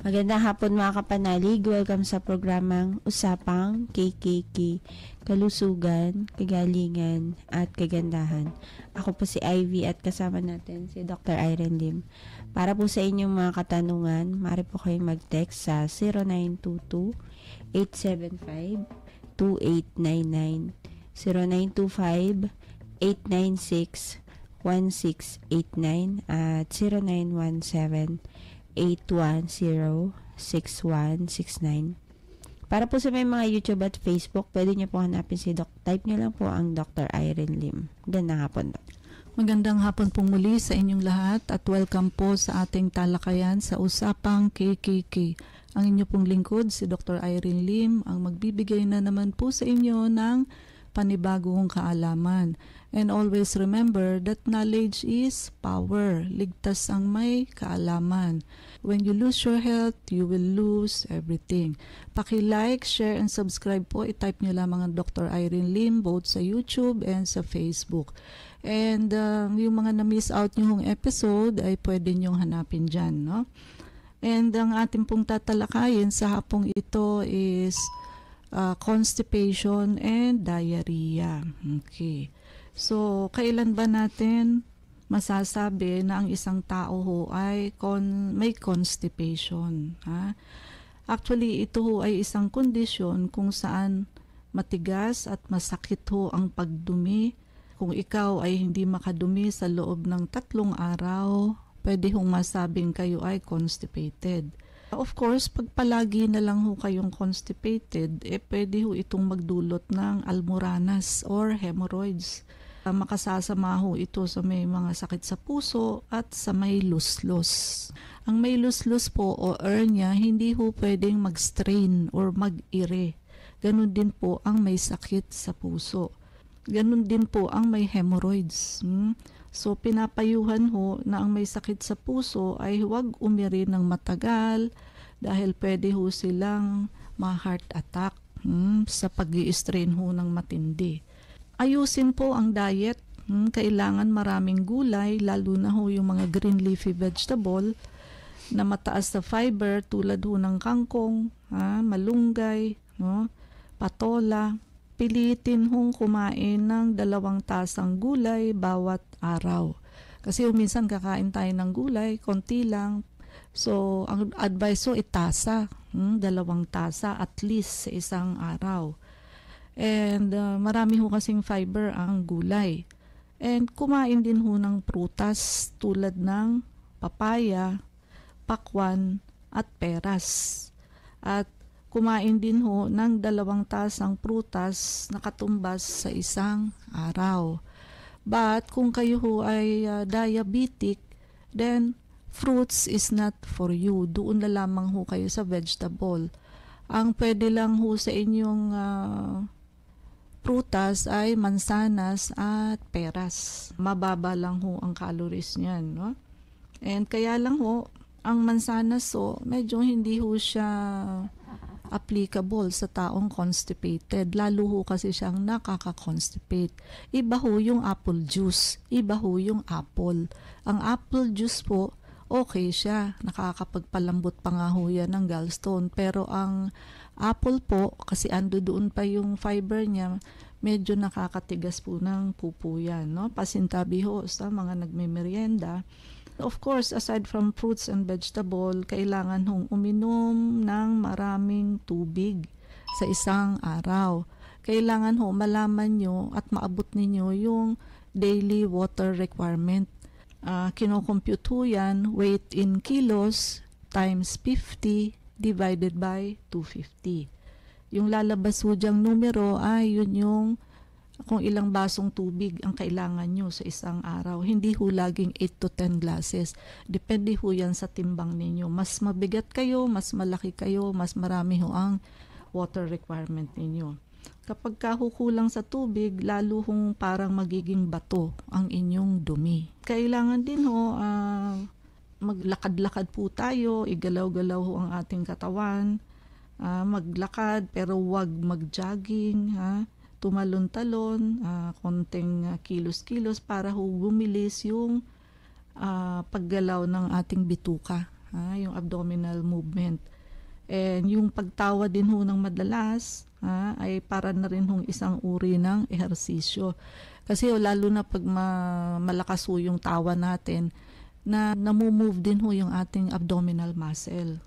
Magandang hapon mga kapanalig. Welcome sa programang Usapang KKK, Kalusugan, Kagalingan at Kagandahan. Ako po si Ivy at kasama natin si Dr. Irene Lim. Para po sa inyong mga katanungan, maaari po kayong mag-text sa 0922-875-2899, 0925-896-1689 at 0917-810-6169. Para po sa may mga YouTube at Facebook, pwede nyo po hanapin si Doc. Type nyo lang po ang Dr. Irene Lim. Gandang hapon, Doc. Magandang hapon pong muli sa inyong lahat at welcome po sa ating talakayan sa Usapang KKK. Ang inyo pong lingkod, si Dr. Irene Lim, ang magbibigay na naman po sa inyo ng panibagong kaalaman. And always remember that knowledge is power. Ligtas ang may kaalaman. When you lose your health, you will lose everything. Paki-like, share, and subscribe po. I-type nyo lamang ang Dr. Irene Lim both sa YouTube and sa Facebook. And yung mga na-miss out nyo hong episode ay pwede nyong hanapin dyan, no? And ang ating pong tatalakayin sa hapong ito is constipation and diarrhea. Okay. So, kailan ba natin masasabi na ang isang tao ho ay may constipation? Ha? Actually, ito ho ay isang kondisyon kung saan matigas at masakit ho ang pagdumi. Kung ikaw ay hindi makadumi sa loob ng 3 araw, pwede hong masabing kayo ay constipated. Of course, pag palagi na lang ho kayong constipated, pwede ho itong magdulot ng almoranas or hemorrhoids. Makasasama ho ito sa may mga sakit sa puso at sa may luslos. Ang may luslos po o hernia, hindi ho pwedeng mag-strain or mag-ire. Ganun din po ang may sakit sa puso. Ganun din po ang may hemorrhoids. So, pinapayuhan ho na ang may sakit sa puso ay huwag umiri ng matagal dahil pwede ho silang ma-heart attack sa pag-i-strain ho ng matindi. Ayusin po ang diet. Kailangan maraming gulay, lalo na ho yung mga green leafy vegetable na mataas sa fiber tulad ho ng kangkong, malunggay, no? Patola. Pilitin hong kumain ng 2 tasang gulay bawat araw. Kasi minsan kakain tayo ng gulay, konti lang. So, ang advice ho, itasa. 2 tasa at least sa isang araw. And marami ho kasing fiber ang gulay. And kumain din ho ng prutas tulad ng papaya, pakwan, at peras. At kumain din ho ng 2 tasang prutas na katumbas sa isang araw. But kung kayo ho ay diabetic, then fruits is not for you. Doon na lamang ho kayo sa vegetable. Ang pwede lang ho sa inyong prutas ay mansanas at peras. Mababa lang ho ang calories niyan, no? And kaya lang ho, ang mansanas ho, medyo hindi ho siya applicable sa taong constipated. Lalo ho kasi siyang nakaka-constipate. Iba ho yung apple juice. Iba ho yung apple. Ang apple juice po, okay siya. Nakakapagpalambot pa nga ho yan ng gallstone. Pero ang apple po, kasi ando doon pa yung fiber niya, medyo nakakatigas po ng pupo yan. No? Pasintabi ho sa mga nagme-merienda. Of course, aside from fruits and vegetable, kailangan hong uminom ng maraming tubig sa isang araw. Kailangan ho malaman nyo at maabot ninyo yung daily water requirement. Kinocompute ho yan, weight in kilos times 50 divided by 250. Yung lalabas ho dyang numero ay yun yung kung ilang basong tubig ang kailangan nyo sa isang araw. Hindi ho laging 8 to 10 glasses. Depende ho yan sa timbang ninyo. Mas mabigat kayo, mas malaki kayo, mas marami ho ang water requirement ninyo. Kapag kahukulang sa tubig, lalo hong parang magiging bato ang inyong dumi. Kailangan din ho maglakad-lakad po tayo, igalaw-galaw ho ang ating katawan, maglakad pero wag mag-jogging, tumalon-talon, konting kilos-kilos para ho bumilis yung paggalaw ng ating bituka. yung abdominal movement. And yung pagtawa din ho ng madalas ay para na rin hong isang uri ng ehersisyo. Kasi lalo na pag malakas ho yung tawa natin, na namumove din ho yung ating abdominal muscle.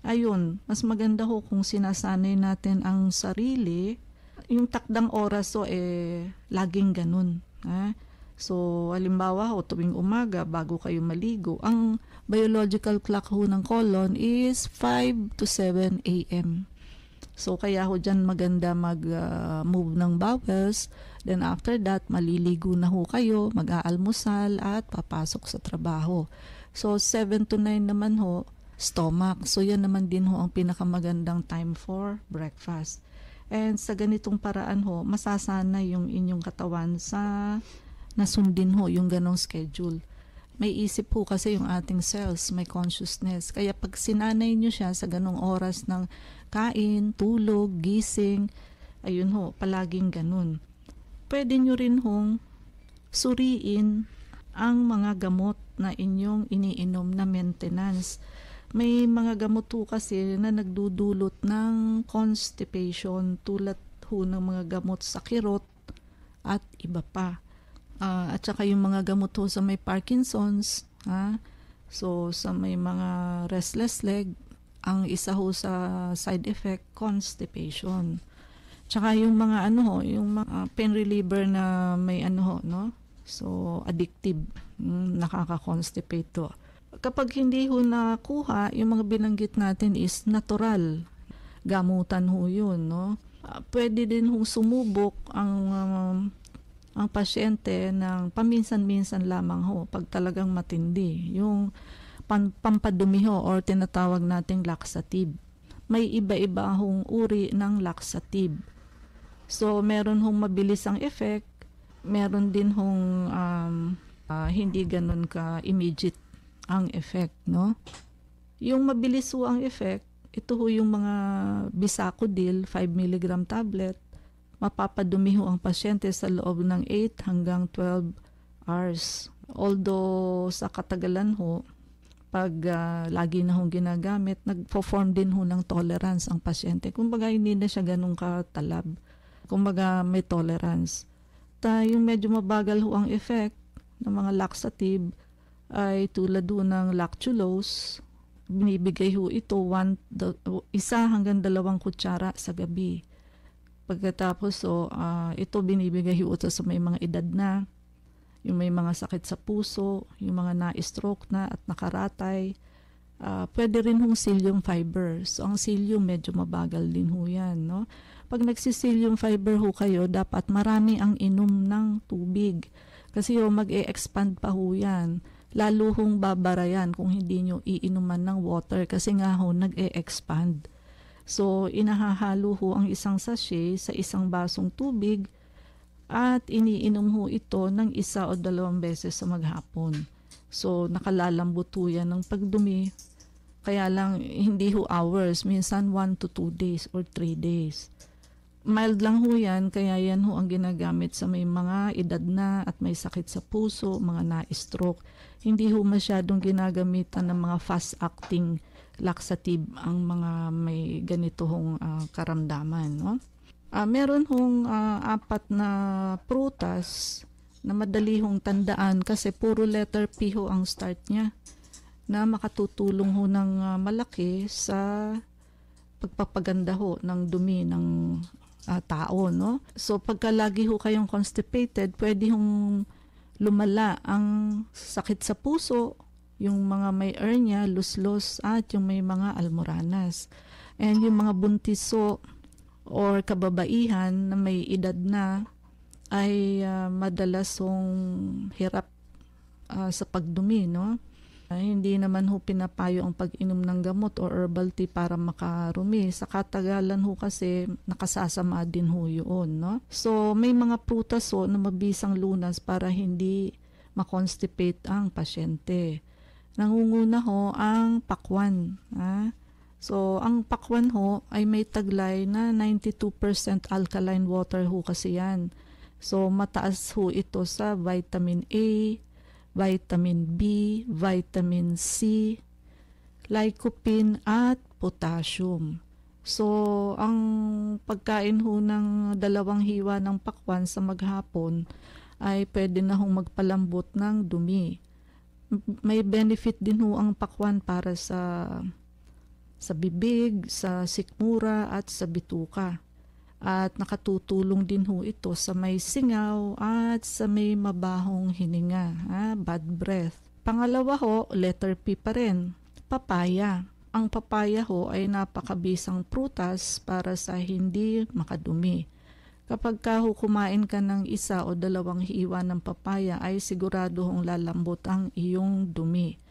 Ayun, mas maganda ho kung sinasanay natin ang sarili, yung takdang oras laging ganun. So, halimbawa ho, tuwing umaga, bago kayo maligo, ang biological clock ho ng colon is 5 to 7 a.m. So, kaya ho dyan maganda mag-move ng bowels. Then after that, maliligo na ho kayo, mag-aalmusal at papasok sa trabaho. So, 7 to 9 naman ho, stomach. So, yan naman din ho ang pinakamagandang time for breakfast. And sa ganitong paraan ho, masasana yung inyong katawan sa nasundin ho yung ganong schedule. May isip ho kasi yung ating cells, may consciousness. Kaya pag sinanay nyo siya sa ganong oras ng kain, tulog, gising, ayun ho, palaging ganun. Pwede nyo rin hong suriin ang mga gamot na inyong iniinom na maintenance. May mga gamot ho kasi na nagdudulot ng constipation tulad ho ng mga gamot sa kirot at iba pa. At saka yung mga gamot ho sa may Parkinson's, so sa may mga restless leg, ang isa ho sa side effect, constipation. Tsaka yung mga yung mga pain reliever na may no? So addictive, nakaka-constipate to. Kapag hindi ho nakuha, yung mga binanggit natin is natural. Gamutan ho yun, no? Pwede din ho sumubok ang pasyente ng paminsan-minsan lamang ho pag talagang matindi. Yung pampadumi ho or tinatawag nating laxative. May iba-iba hong uri ng laxative. So, meron hong mabilis ang effect, meron din hong hindi ganun ka-immediate ang effect, no? Yung mabilis ho ang effect, ito ho yung mga Bisacodil 5 mg tablet, mapapadumi ho ang pasyente sa loob ng 8 hanggang 12 hours. Although sa katagalan ho, pag lagi na hong ginagamit, nagpo-form din ho ng tolerance ang pasyente. Kumbaga hindi na siya ganun katalab. Kumbaga may tolerance. Yung medyo mabagal ho ang effect ng mga laxative ay tulad ho ng lactulose. Binibigay ho ito 1 hanggang 2 kutsara sa gabi. Pagkatapos ito binibigay ho ito sa may mga edad na, yung may mga sakit sa puso, yung mga na-stroke na at nakaratay. Pwede rin hong psyllium fiber. So ang psyllium medyo mabagal din ho yan, no? Pag nagsipsyllum fiber ho kayo, dapat marami ang inom ng tubig. Kasi mag-e-expand pa ho yan. Lalo hong babara yan kung hindi nyo iinuman ng water kasi nga ho nag-e-expand. So, inahahalo ho ang isang sachet sa isang basong tubig at iniinom ho ito ng 1 o 2 beses sa maghapon. So, nakalalambot ho yan ng pagdumi. Kaya lang, hindi ho hours. Minsan 1 to 2 days or 3 days. Mild lang ho yan, kaya yan ho ang ginagamit sa may mga edad na at may sakit sa puso, mga na-stroke. Hindi ho masyadong ginagamitan ng mga fast-acting laxative ang mga may ganito hong karamdaman. No? Meron hong 4 na prutas na madali hong tandaan kasi puro letter P ho ang start niya na makatutulong ho ng malaki sa pagpapaganda ho ng dumi ng tao, no? So pagka lagi ho kayong constipated, pwede hong lumala ang sakit sa puso, yung mga may hernia, luslos, at yung may mga almoranas. And yung mga buntiso or kababaihan na may edad na ay madalas hong hirap sa pagdumi, no? Hindi naman ho pinapayo ang pag-inom ng gamot o herbal tea para makarumi. Sa katagalan ho kasi nakasasama din ho yun, no? So may mga prutas ho na mabisang lunas para hindi makonstipate ang pasyente. Nangunguna ho ang pakwan. So ang pakwan ho ay may taglay na 92% alkaline water ho kasi yan. So mataas ho ito sa vitamin A, vitamin B, vitamin C, lycopene at potassium. So, ang pagkain ho ng 2 hiwa ng pakwan sa maghapon ay pwede na hong magpalambot ng dumi. May benefit din ho ang pakwan para sa bibig, sa sikmura at sa bituka. At nakatutulong din ho ito sa may singaw at sa may mabahong hininga, bad breath. Pangalawa ho, letter P pa rin, papaya. Ang papaya ho ay napakabisang prutas para sa hindi makadumi. Kapag ka ho kumain ka ng 1 o 2 hiwa ng papaya ay sigurado hong lalambot ang iyong dumi.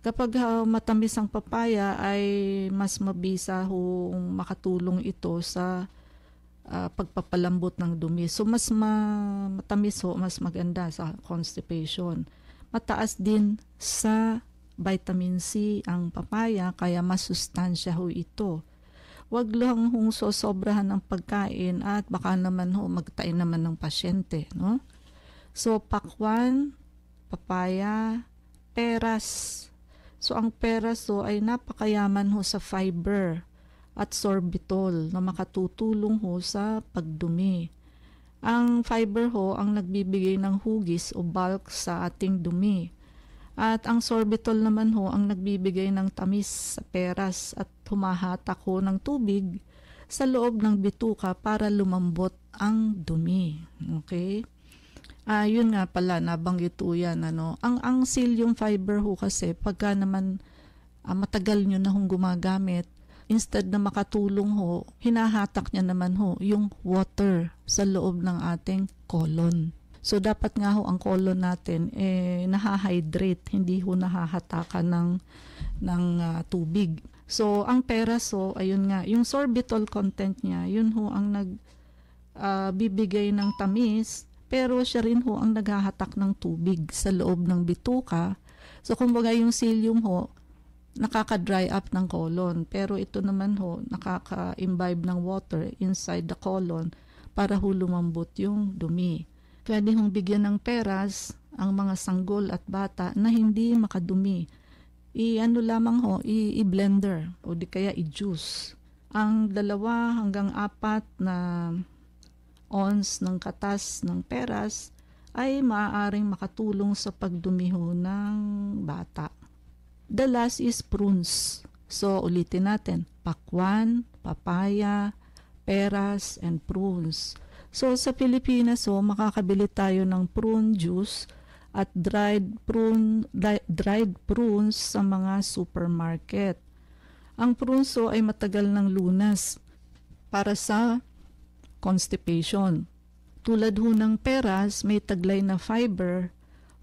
Kapag matamis ang papaya ay mas mabisa hong makatulong ito sa pagpapalambot ng dumi. So mas matamis ho, mas maganda sa constipation. Mataas din sa vitamin C ang papaya, kaya masustansya ho ito. Huwag lang hong sosobrahan ng pagkain at baka naman ho magtain naman ng pasyente, no? So pakwan, papaya, peras. So ang peras ho ay napakayaman ho sa fiber at sorbitol na makatutulong ho sa pagdumi. Ang fiber ho ang nagbibigay ng hugis o bulk sa ating dumi. At ang sorbitol naman ho ang nagbibigay ng tamis sa peras at humahatak ho ng tubig sa loob ng bituka para lumambot ang dumi. Okay? Yun nga pala, nabanggit ho yan. Ang psyllium fiber ho kasi, pagka naman matagal nyo na hong gumagamit, instead na makatulong ho, hinahatak niya naman ho yung water sa loob ng ating colon. So, dapat nga ho ang colon natin nahahydrate, hindi ho nahahatakan ng tubig. So, ang peras ho, ayun nga, yung sorbitol content niya, yun ho ang bibigay ng tamis, pero siya rin ho ang naghahatak ng tubig sa loob ng bituka. So, kumbaga yung psyllium ho, nakaka-dry up ng colon, pero ito naman ho, nakaka-imbibe ng water inside the colon para ho lumambot yung dumi. Pwede hong bigyan ng peras ang mga sanggol at bata na hindi makadumi. Lamang ho, i-blender o di kaya i-juice. Ang 2 hanggang 4 na ounce ng katas ng peras ay maaaring makatulong sa pagdumi ho ng bata. The last is prunes. So, ulitin natin, pakwan, papaya, peras, and prunes. So, sa Pilipinas, makakabili tayo ng prune juice at dried prunes sa mga supermarket. Ang prunes ay matagal ng lunas para sa constipation. Tulad ho ng peras, may taglay na fiber,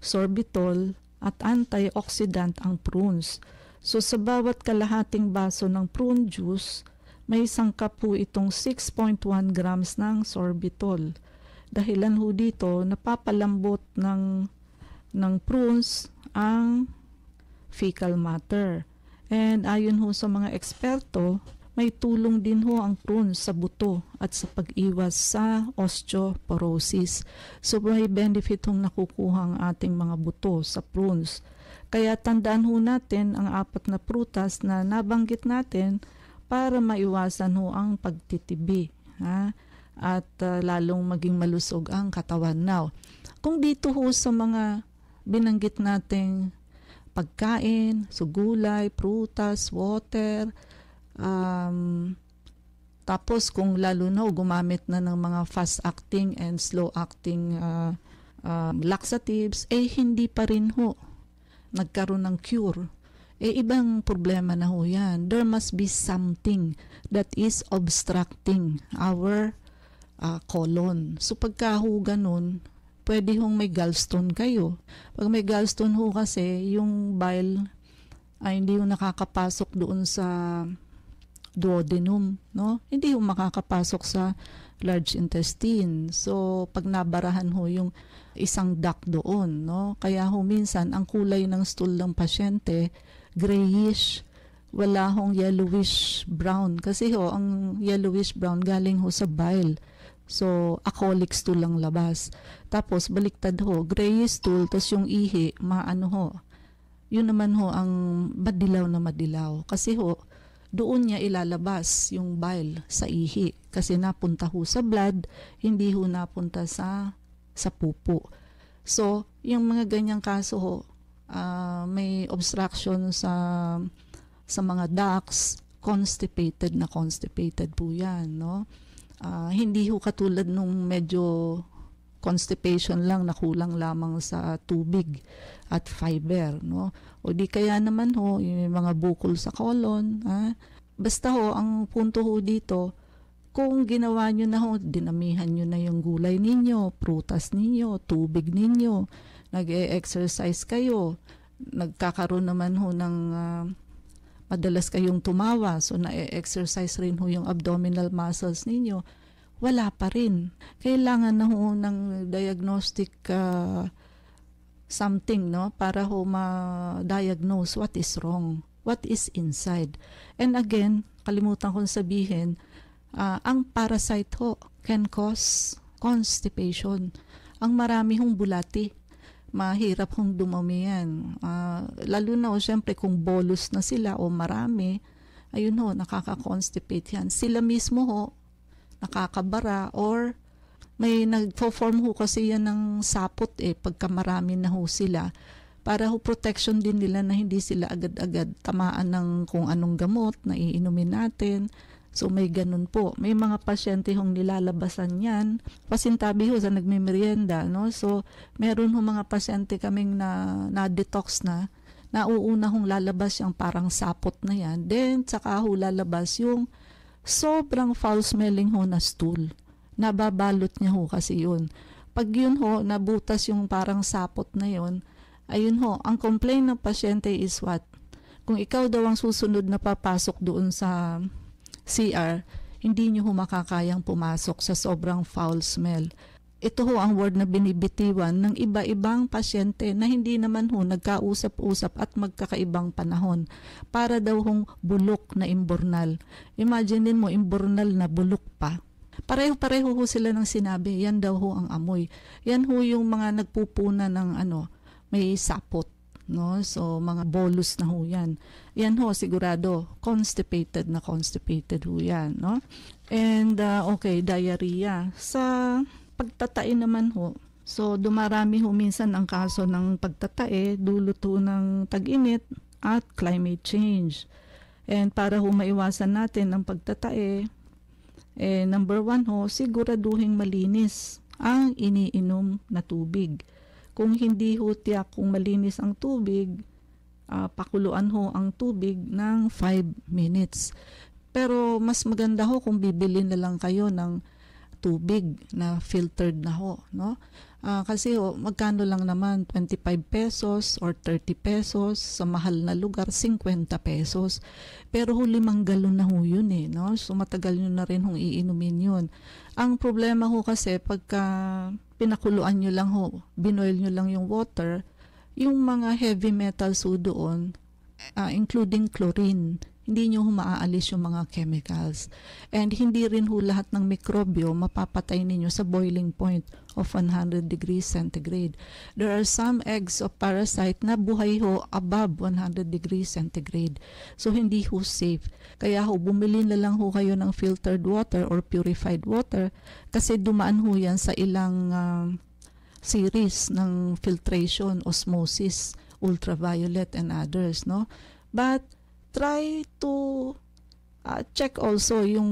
sorbitol, at antioxidant ang prunes. So, sa bawat kalahating baso ng prune juice, may sangkap po itong 6.1 grams ng sorbitol. Dahilan ho dito, napapalambot ng prunes ang fecal matter. And ayon ho sa mga eksperto, may tulong din ho ang prunes sa buto at sa pag-iwas sa osteoporosis. So may benefit hong nakukuha ang ating mga buto sa prunes. Kaya tandaan ho natin ang 4 na prutas na nabanggit natin para maiwasan ho ang pagtitibi. At lalong maging malusog ang katawan. Now, kung dito ho sa mga binanggit nating pagkain, sugulay, prutas, water, tapos kung lalo na gumamit na ng mga fast-acting and slow-acting laxatives, hindi pa rin ho nagkaroon ng cure. Ibang problema na ho yan. There must be something that is obstructing our colon. So pagka ho ganun, pwede hong may gallstone kayo. Pag may gallstone ho kasi, yung bile ay hindi ho nakakapasok doon sa duodenum, no? Hindi ho makakapasok sa large intestine. So pag nabarahan ho yung isang duct doon, no? Kaya ho minsan ang kulay ng stool ng pasyente grayish, wala hong yellowish brown. Kasi ho, ang yellowish brown galing ho sa bile. So, acolic stool lang labas. Tapos, baliktad ho, grayish stool, tapos yung ihi, yun naman ho ang madilaw na madilaw. Kasi ho, doon niya ilalabas yung bile sa ihi. Kasi napunta ho sa blood, hindi ho napunta sa pupo. So, yung mga ganyang kaso ho, may obstruction sa mga ducts, constipated po yan, no? Hindi ho katulad nung medyo constipation lang na kulang lamang sa tubig at fiber, no? O di kaya naman ho, yung mga bukol sa colon, basta ho, ang punto ho dito, kung ginawa nyo na ho, dinamihan nyo na yung gulay ninyo, prutas ninyo, tubig ninyo, nag-e-exercise kayo, nagkakaroon naman ho ng madalas kayong tumawa, so na-exercise rin ho yung abdominal muscles ninyo, wala pa rin. Kailangan na ho ng diagnostic something, no, para ho ma-diagnose what is wrong, what is inside. And again, kalimutan kong sabihin, ang parasite ho can cause constipation. Ang marami hong bulati, mahirap hong dumami yan. Lalo na ho, syempre, kung bolus na sila o marami, ayun ho, nakaka-constipate yan. Sila mismo ho, nakakabara, or may nagpo-form ho kasi yan ng sapot pagka marami na ho sila, para ho protection din nila na hindi sila agad-agad tamaan ng kung anong gamot na iinumin natin. So may ganun po. May mga pasyente hong nilalabasan yan. Pasintabi ho sa nagmimerienda, no? So meron ho mga pasyente kaming na-detox na, nauuna hong lalabas yung parang sapot na yan. Then saka ho lalabas yung sobrang foul smelling ho na stool. Nababalot niya ho kasi yun. Pag yun ho, nabutas yung parang sapot na yun, ayun ho, ang complaint ng pasyente is what? Kung ikaw daw ang susunod na papasok doon sa CR, hindi nyo ho makakayang pumasok sa sobrang foul smell. Ito ho ang word na binibitiwan ng iba-ibang pasyente na hindi naman ho nagkausap-usap at magkakaibang panahon. Para daw hong bulok na imbornal. Imagine din mo, imbornal na bulok pa. Pareho-pareho ho sila ng sinabi, yan daw ho ang amoy. Yan ho yung mga nagpupuna ng may sapot. No? So, mga bolus na ho yan. Yan ho, sigurado, constipated ho yan. No? And, okay, diarrhea. Sa pagtatae naman ho, so dumarami ho minsan ang kaso ng pagtatae, dulot ho ng tag-init at climate change. And para ho maiwasan natin ang pagtatae, number 1 ho, siguraduhin malinis ang iniinom na tubig. Kung hindi ho tiyak kung malinis ang tubig, pakuluan ho ang tubig ng 5 minutes. Pero mas maganda ho kung bibili na lang kayo ng tubig na filtered na ho, no? Kasi ho, magkano lang naman, 25 pesos or 30 pesos, sa mahal na lugar 50 pesos. Pero ho, 5 galon na ho yun no? So matagal nyo na rin hong iinumin yun. Ang problema ho kasi pagka pinakuluan nyo lang ho, binoil nyo lang yung water, yung mga heavy metals ho doon, including chlorine, hindi nyo maaalis yung mga chemicals. And hindi rin ho lahat ng mikrobyo mapapatay ninyo sa boiling point of 100 degrees centigrade. There are some eggs of parasite na buhay ho above 100 degrees centigrade. So hindi ho safe. Kaya ho, bumili na lang ho kayo ng filtered water or purified water kasi dumaan ho yan sa ilang series ng filtration, osmosis, ultraviolet and others, no? But try to check also yung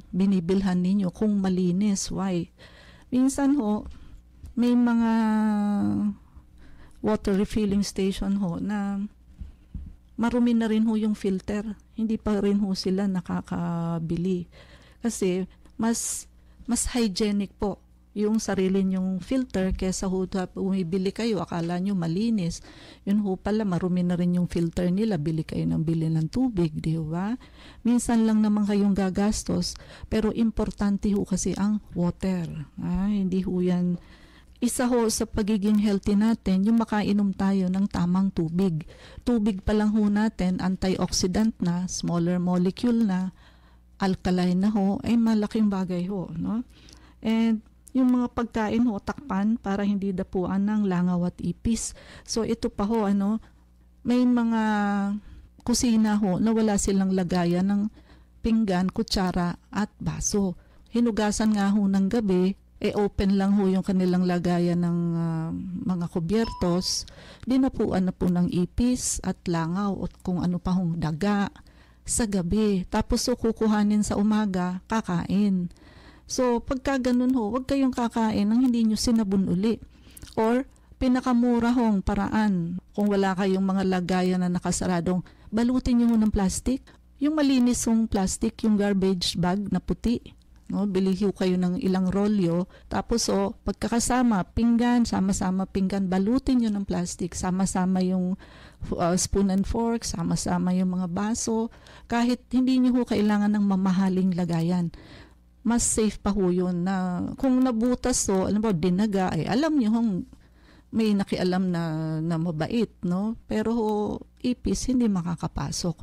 binibilhan ninyo kung malinis. Why? Minsan ho, may mga water refilling station ho na marumi na rin ho yung filter. Hindi pa rin ho sila nakakabili. Kasi mas hygienic po yung sarili nyong filter kesa ho bumibili kayo, akala nyo malinis. Yun ho pala, marumi na rin yung filter nila, bili kayo ng bili ng tubig, di ba? Minsan lang naman kayong gagastos, pero importante ho kasi ang water. Hindi ho yan. Isa ho sa pagiging healthy natin, yung makainom tayo ng tamang tubig. Tubig pa lang ho natin, antioxidant na, smaller molecule na, alkaline na ho, ay malaking bagay ho, no? And yung mga pagkain ho, takpan para hindi dapuan ng langaw at ipis. So ito pa ho, may mga kusina ho na wala silang lagayan ng pinggan, kutsara at baso. Hinugasan nga ho ng gabi, open lang ho yung kanilang lagayan ng mga kubyertos, dinapuan na po ng ipis at langaw at kung ano pa hong daga sa gabi. Tapos so kukuhanin sa umaga, kakain. So pagka ganun ho, huwag kayong kakain nang hindi nyo sinabon uli. Or pinakamura hong paraan, kung wala kayong mga lagayan na nakasaradong, balutin nyo ho ng plastic. Yung malinis hong plastic, yung garbage bag na puti. No, bili ho kayo ng ilang rolyo, tapos pagkakasama, pinggan, sama-sama pinggan, balutin nyo ng plastic, sama-sama yung spoon and fork, sama-sama yung mga baso, kahit hindi nyo ho kailangan ng mamahaling lagayan. Mas safe pa ho yun na kung nabutas alam mo, dinaga, alam nyo hong may nakialam na mabait, no? Pero ipis, hindi makakapasok.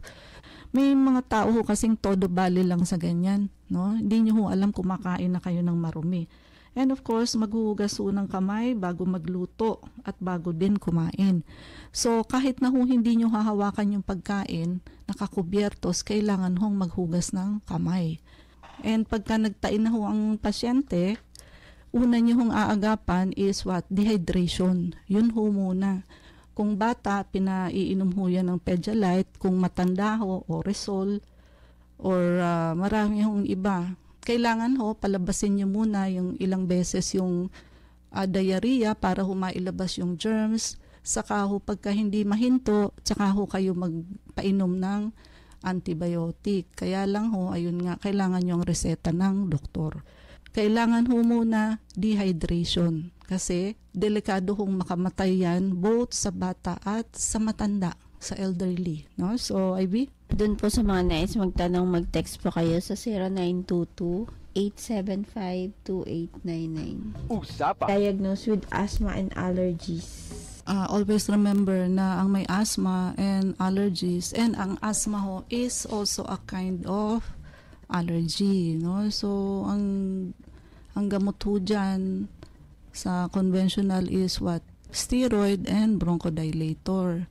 May mga tao ho kasing todo bali lang sa ganyan, no? Hindi nyo ho alam kumakain na kayo ng marumi. And of course, maghuhugas ho ng kamay bago magluto at bago din kumain. So kahit na ho hindi nyo hahawakan yung pagkain, nakakubyertos, kailangan hong maghugas ng kamay. And pagka nagtain na ho ang pasyente, una nyo hong aagapan is what? Dehydration. Yun ho muna. Kung bata, pinaiinom ho yan ng Pedialyte. Kung matanda ho, Oresol, or marami hong iba. Kailangan ho, palabasin nyo muna yung ilang beses yung diarrhea para ho mailabas yung germs. Saka ho, pagka hindi mahinto, saka ho kayo magpainom ng antibiotic. Kaya lang ho, ayun nga, kailangan nyo ang reseta ng doktor. Kailangan ho muna dehydration kasi delikado hong makamatay yan both sa bata at sa matanda, sa elderly. No? So, Ivy? Doon po sa mga nais magtanong, mag-text po kayo sa 0922-875-2899. Diagnosed with asthma and allergies. Always remember na ang may asthma and allergies, and ang asthma ho is also a kind of allergy, no? So ang gamot ho dyan sa conventional is what? Steroid and bronchodilator.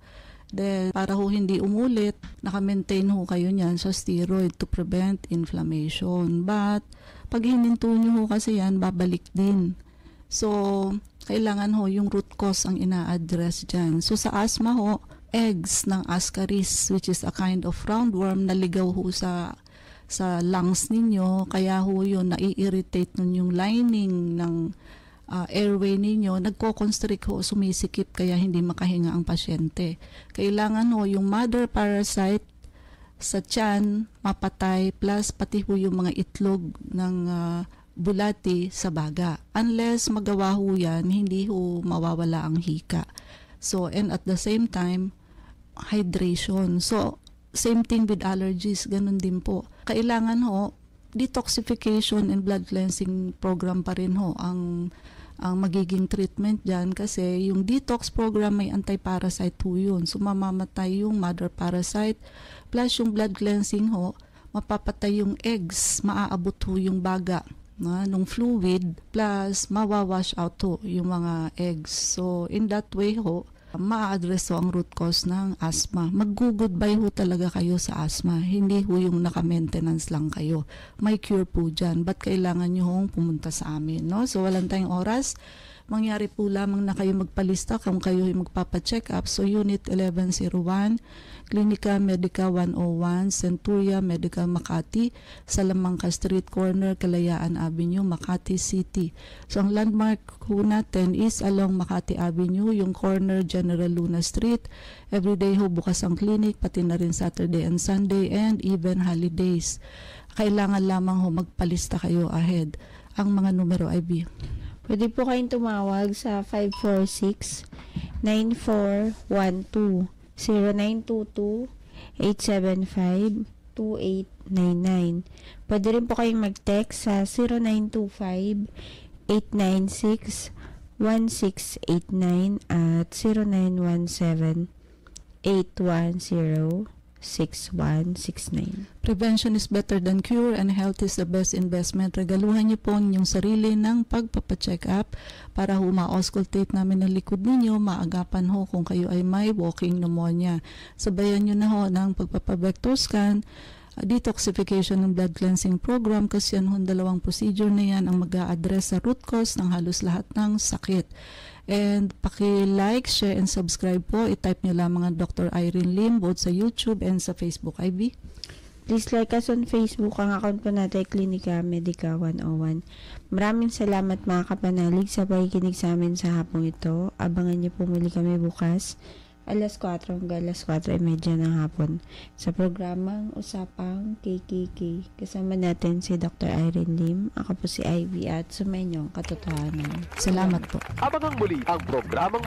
Then para ho hindi umulit, naka-maintain ho kayo niyan sa steroid to prevent inflammation. But pag hininto nyo ho kasi yan, babalik din. So kailangan ho yung root cause ang ina-address dyan. So sa asthma ho, eggs ng ascaris, which is a kind of roundworm na ligaw ho sa lungs ninyo, kaya ho yun, nai-irritate nun yung lining ng airway ninyo, nagko-constrict ho, sumisikip, kaya hindi makahinga ang pasyente. Kailangan ho yung mother parasite sa tiyan, mapatay, plus pati ho yung mga itlog ng bulati sa baga. Unless magawa ho yan, hindi ho mawawala ang hika. So, and at the same time, hydration. So, same thing with allergies, ganun din po. Kailangan ho, detoxification and blood cleansing program pa rin ho ang magiging treatment dyan kasi yung detox program may anti-parasite ho yun. So mamamatay yung mother parasite plus yung blood cleansing ho, mapapatay yung eggs, maaabot ho yung baga nung fluid plus mawawash out ho yung mga eggs. So in that way ho, ma-address ho ang root cause ng asthma. Mag-goodbye ho talaga kayo sa asthma. Hindi ho yung naka-maintenance lang kayo. May cure po dyan. But kailangan nyo hong pumunta sa amin. No? So walang tayong oras. Mangyari po lamang na kayo magpalista kung kayo yung magpapacheck up. So Unit 1101, Clinica Medica 101, Centuria Medical Makati, Salamanca Street Corner, Kalayaan Avenue, Makati City. So ang landmark ho natin is along Makati Avenue, yung corner General Luna Street. Everyday ho bukas ang clinic, pati na rin Saturday and Sunday and even holidays. Kailangan lamang ho magpalista kayo ahead. Ang mga numero ay Pwede po kayong tumawag sa 546-9412, 0922-875-2899. Pwede rin po kayong mag-text sa 0925-896-1689 at 0917-810-0101. Prevention is better than cure and health is the best investment. Regaluhan niyo po yung sarili ng pagpapacheck up para ho ma-auscultate namin ang likod ninyo, maagapan ho kung kayo ay may walking pneumonia. Sabayan niyo na ho ng pagpapavector scan, detoxification ng blood cleansing program kasi yan ho, 2 procedure na yan ang mag-a-address sa root cause ng halos lahat ng sakit. And paki-like, share, and subscribe po. I-type nyo lamang ang Dr. Irene Lim both sa YouTube and sa Facebook. Ivy? Please like us on Facebook. Ang account po natin ay Klinika Medica 101. Maraming salamat mga kapanalig sa pakikinig sa amin sa hapong ito. Abangan niyo po muli kami bukas alas 4 hanggang alas 4:30 ng hapon sa programang Usapang KKK. Kasama natin si Dr. Irene Lim. Ako po si Ivy at sumayin niyo ang katotohanan. Salamat po. Abangang muli ang programang